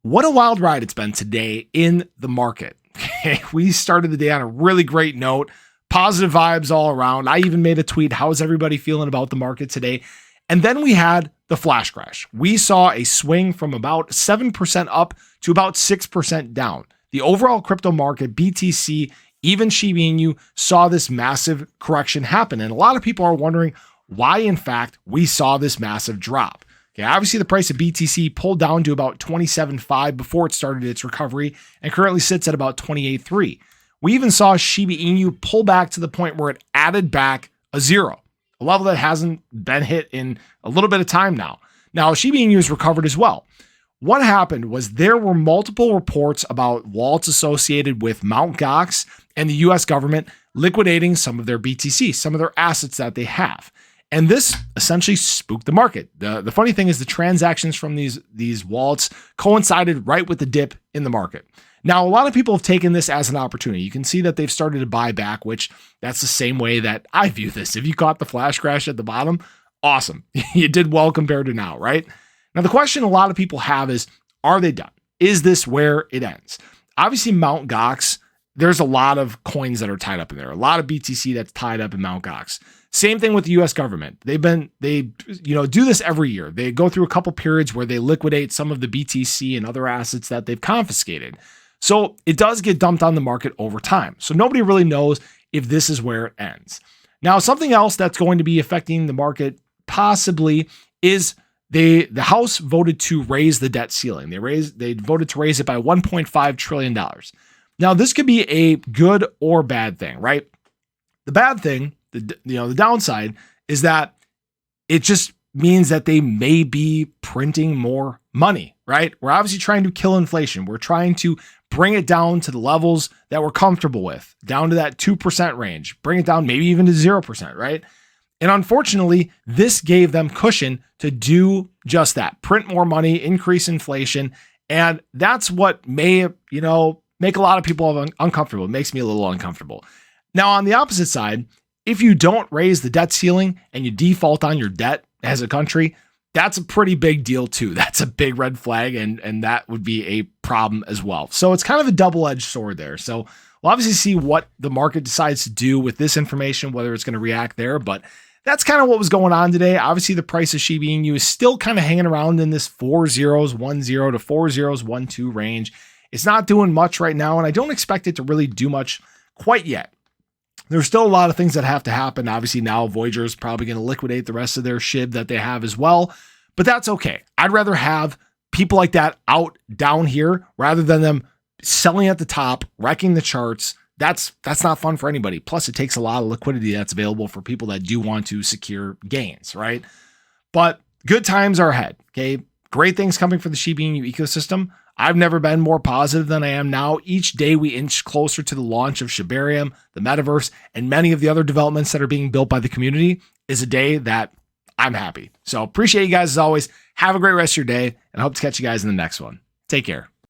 What a wild ride it's been today in the market. Okay, we started the day on a really great note, positive vibes all around. I even made a tweet, how's everybody feeling about the market today? And then we had the flash crash. We saw a swing from about 7% up to about 6% down. The overall crypto market, BTC, even Shiba Inu, saw this massive correction happen. And a lot of people are wondering why, in fact, we saw this massive drop. Okay, obviously the price of BTC pulled down to about 27.5 before it started its recovery and currently sits at about 28.3. We even saw Shiba Inu pull back to the point where it added back a zero, a level that hasn't been hit in a little bit of time now. Now, Shiba Inu has recovered as well. What happened was there were multiple reports about wallets associated with Mt. Gox and the US government liquidating some of their BTC, some of their assets that they have. And this essentially spooked the market. The funny thing is the transactions from these wallets coincided right with the dip in the market. Now, a lot of people have taken this as an opportunity. You can see that they've started to buy back, which that's the same way that I view this. If you caught the flash crash at the bottom, awesome. You did well compared to now, right? Now, the question a lot of people have is, are they done? Is this where it ends? Obviously, Mt. Gox, there's a lot of coins that are tied up in there. A lot of BTC that's tied up in Mt. Gox. Same thing with the US government. They do this every year. They go through a couple periods where they liquidate some of the BTC and other assets that they've confiscated. So it does get dumped on the market over time. So nobody really knows if this is where it ends. Now, something else that's going to be affecting the market possibly is the House voted to raise the debt ceiling. They voted to raise it by $1.5 trillion. Now, this could be a good or bad thing, right? The bad thing, the downside is that it just means that they may be printing more money, right? We're obviously trying to kill inflation. We're trying to bring it down to the levels that we're comfortable with, down to that 2% range, bring it down maybe even to 0%, right? And unfortunately, this gave them cushion to do just that, print more money, increase inflation. And that's what may, make a lot of people uncomfortable. It makes me a little uncomfortable. Now, on the opposite side, if you don't raise the debt ceiling and you default on your debt as a country, that's a pretty big deal too. That's a big red flag, and that would be a problem as well. So it's kind of a double-edged sword there. So we'll obviously see what the market decides to do with this information, whether it's going to react there, but that's kind of what was going on today. Obviously, the price of Shiba Inu is still kind of hanging around in this 4010 to 4012 range. It's not doing much right now, and I don't expect it to really do much quite yet. There's still a lot of things that have to happen. Obviously, now Voyager is probably going to liquidate the rest of their SHIB that they have as well, but that's okay. I'd rather have people like that out down here rather than them selling at the top, wrecking the charts. That's not fun for anybody. Plus, it takes a lot of liquidity that's available for people that do want to secure gains, right? But good times are ahead, okay? Great things coming for the Shiba Inu ecosystem. I've never been more positive than I am now. Each day we inch closer to the launch of shibarium, the metaverse, and many of the other developments that are being built by the community is a day that I'm happy. So appreciate you guys as always. Have a great rest of your day, and I hope to catch you guys in the next one. Take care.